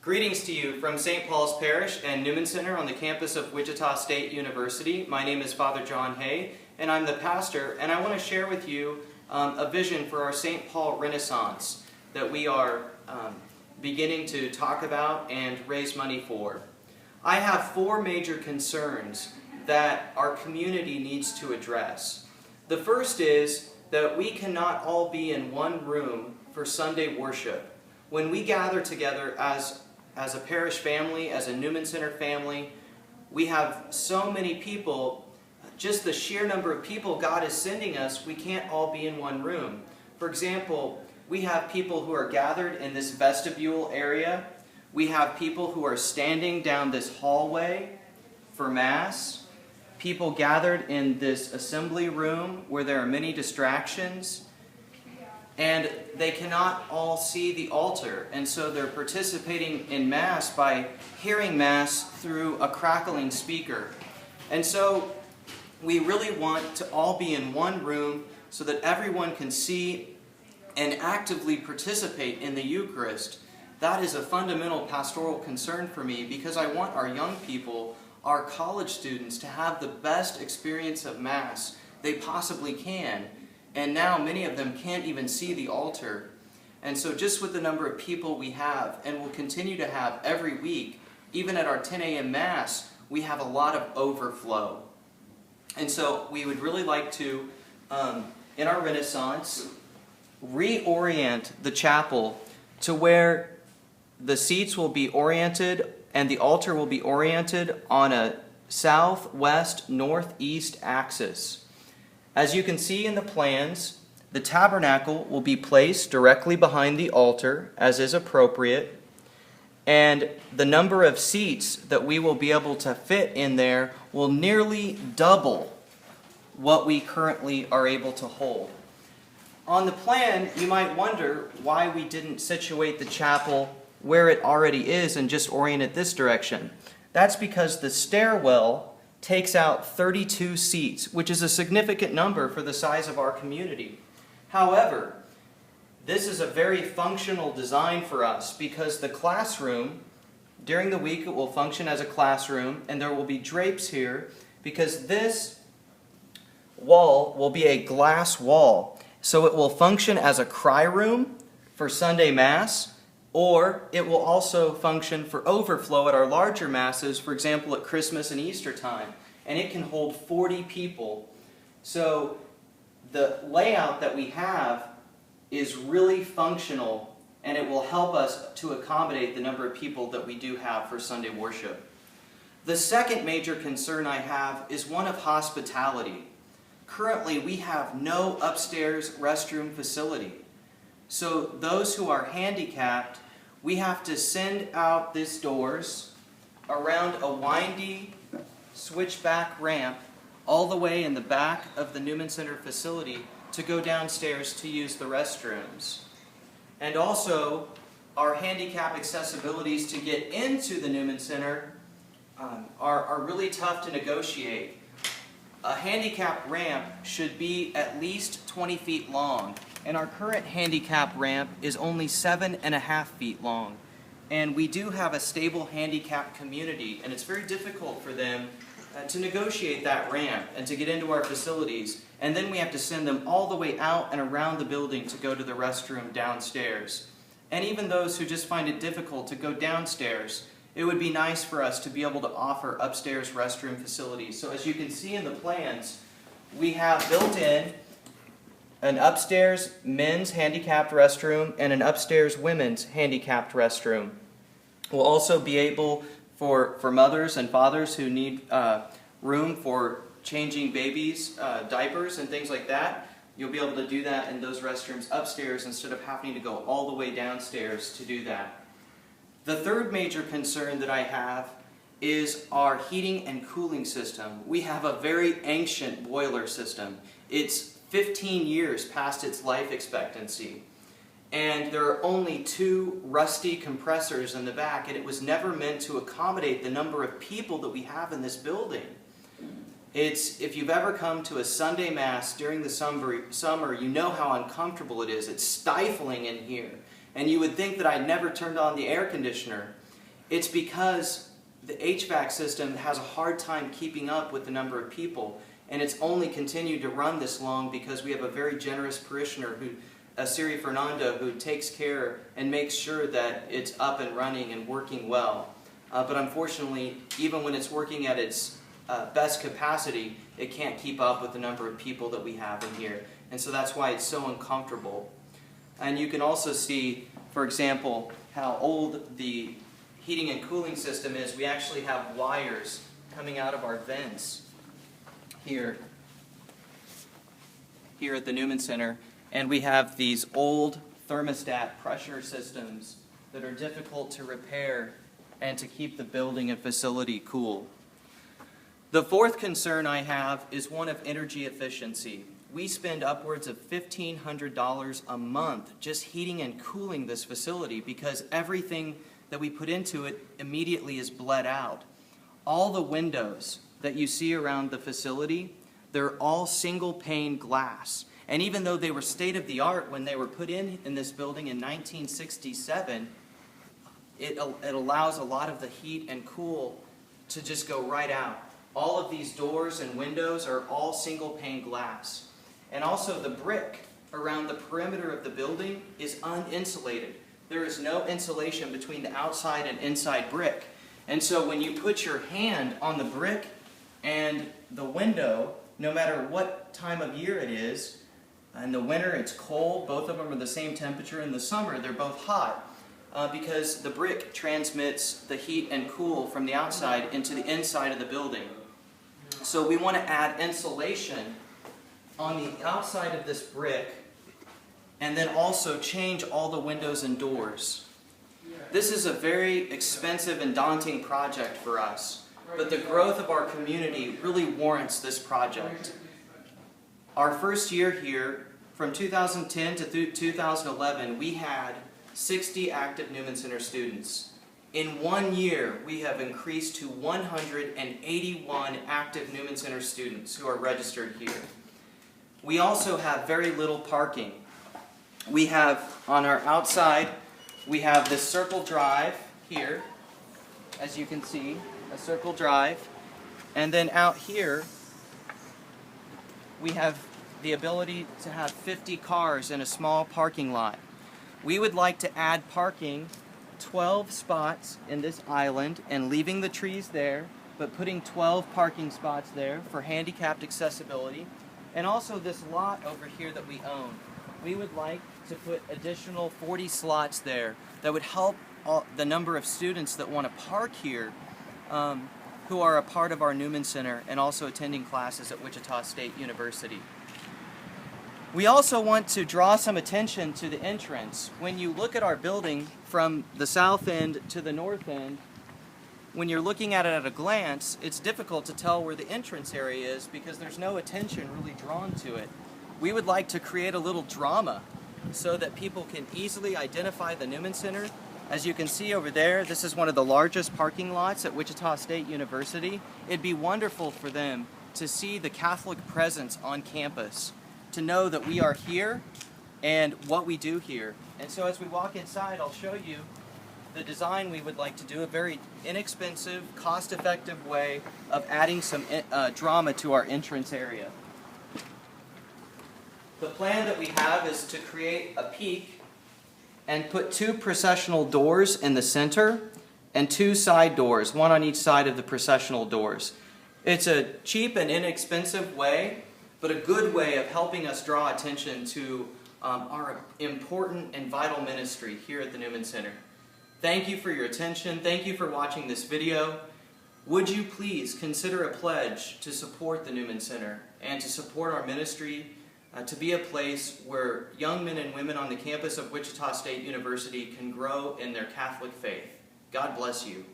Greetings to you from St. Paul's Parish and Newman Center on the campus of Wichita State University. My name is Father John Hay, and I'm the pastor, and I want to share with you a vision for our St. Paul Renaissance that we are beginning to talk about and raise money for. I have four major concerns that our community needs to address. The first is that we cannot all be in one room for Sunday worship. When we gather together as a parish family, as a Newman Center family, we have so many people, just the sheer number of people God is sending us, we can't all be in one room. For example, we have people who are gathered in this vestibule area. We have people who are standing down this hallway for Mass. People gathered in this assembly room where there are many distractions. And they cannot all see the altar, and so they're participating in Mass by hearing Mass through a crackling speaker. And so we really want to all be in one room so that everyone can see and actively participate in the Eucharist. That is a fundamental pastoral concern for me because I want our young people, our college students, to have the best experience of Mass they possibly can. And now many of them can't even see the altar. And so just with the number of people we have and will continue to have every week, even at our 10 a.m. Mass, we have a lot of overflow. And so we would really like to, in our Renaissance, reorient the chapel to where the seats will be oriented and the altar will be oriented on a south-west, northeast axis. As you can see in the plans, the tabernacle will be placed directly behind the altar, as is appropriate, and the number of seats that we will be able to fit in there will nearly double what we currently are able to hold. On the plan, you might wonder why we didn't situate the chapel where it already is and just orient it this direction. That's because the stairwell takes out 32 seats, which is a significant number for the size of our community. However, this is a very functional design for us because the classroom, during the week it will function as a classroom, and there will be drapes here because this wall will be a glass wall. So it will function as a cry room for Sunday Mass, or it will also function for overflow at our larger Masses, for example at Christmas and Easter time. And it can hold 40 people. So the layout that we have is really functional, and it will help us to accommodate the number of people that we do have for Sunday worship. The second major concern I have is one of hospitality. Currently, we have no upstairs restroom facility. So those who are handicapped, we have to send out these doors around a windy switchback ramp all the way in the back of the Newman Center facility to go downstairs to use the restrooms. And also, our handicap accessibilities to get into the Newman Center are really tough to negotiate. A handicap ramp should be at least 20 feet long, and our current handicap ramp is only 7.5 feet long. And we do have a stable handicap community, and it's very difficult for them to negotiate that ramp and to get into our facilities. And then we have to send them all the way out and around the building to go to the restroom downstairs. And even those who just find it difficult to go downstairs, it would be nice for us to be able to offer upstairs restroom facilities. So as you can see in the plans, we have built in an upstairs men's handicapped restroom and an upstairs women's handicapped restroom. We'll also be able, for mothers and fathers who need room for changing babies' diapers and things like that, you'll be able to do that in those restrooms upstairs instead of having to go all the way downstairs to do that. The third major concern that I have is our heating and cooling system. We have a very ancient boiler system. It's 15 years past its life expectancy. And there are only 2 rusty compressors in the back, and it was never meant to accommodate the number of people that we have in this building. If you've ever come to a Sunday Mass during the summer, you know how uncomfortable it is. It's stifling in here. And you would think that I'd never turned on the air conditioner. It's because the HVAC system has a hard time keeping up with the number of people, and it's only continued to run this long because we have a very generous parishioner, Siri Fernando, who takes care and makes sure that it's up and running and working well. But unfortunately, even when it's working at its best capacity, it can't keep up with the number of people that we have in here. And so that's why it's so uncomfortable. And you can also see, for example, how old the heating and cooling system is. We actually have wires coming out of our vents here at the Newman Center. And we have these old thermostat pressure systems that are difficult to repair and to keep the building and facility cool. The fourth concern I have is one of energy efficiency. We spend upwards of $1,500 a month just heating and cooling this facility because everything that we put into it immediately is bled out. All the windows that you see around the facility, they're all single pane glass. And even though they were state-of-the-art when they were put in this building in 1967, it allows a lot of the heat and cool to just go right out. All of these doors and windows are all single pane glass. And also the brick around the perimeter of the building is uninsulated. There is no insulation between the outside and inside brick. And so when you put your hand on the brick and the window, no matter what time of year it is, in the winter it's cold, both of them are the same temperature. In the summer they're both hot because the brick transmits the heat and cool from the outside into the inside of the building. So we want to add insulation on the outside of this brick and then also change all the windows and doors. This is a very expensive and daunting project for us, but the growth of our community really warrants this project. Our first year here, from 2010 to 2011, we had 60 active Newman Center students. In 1 year, we have increased to 181 active Newman Center students who are registered here. We also have very little parking. We have, on our outside, we have this circle drive here, as you can see, a circle drive. And then out here, we have the ability to have 50 cars in a small parking lot. We would like to add parking, 12 spots in this island, and leaving the trees there, but putting 12 parking spots there for handicapped accessibility. And also this lot over here that we own. We would like to put additional 40 slots there that would help the number of students that want to park here who are a part of our Newman Center and also attending classes at Wichita State University. We also want to draw some attention to the entrance. When you look at our building from the south end to the north end, when you're looking at it at a glance, it's difficult to tell where the entrance area is because there's no attention really drawn to it. We would like to create a little drama so that people can easily identify the Newman Center. As you can see over there, this is one of the largest parking lots at Wichita State University. It'd be wonderful for them to see the Catholic presence on campus, to know that we are here and what we do here. And so as we walk inside, I'll show you the design we would like to do, a very inexpensive, cost-effective way of adding some drama to our entrance area. The plan that we have is to create a peak and put 2 processional doors in the center and 2 side doors, one on each side of the processional doors. It's a cheap and inexpensive way, but a good way of helping us draw attention to our important and vital ministry here at the Newman Center. Thank you for your attention. Thank you for watching this video. Would you please consider a pledge to support the Newman Center and to support our ministry, to be a place where young men and women on the campus of Wichita State University can grow in their Catholic faith. God bless you.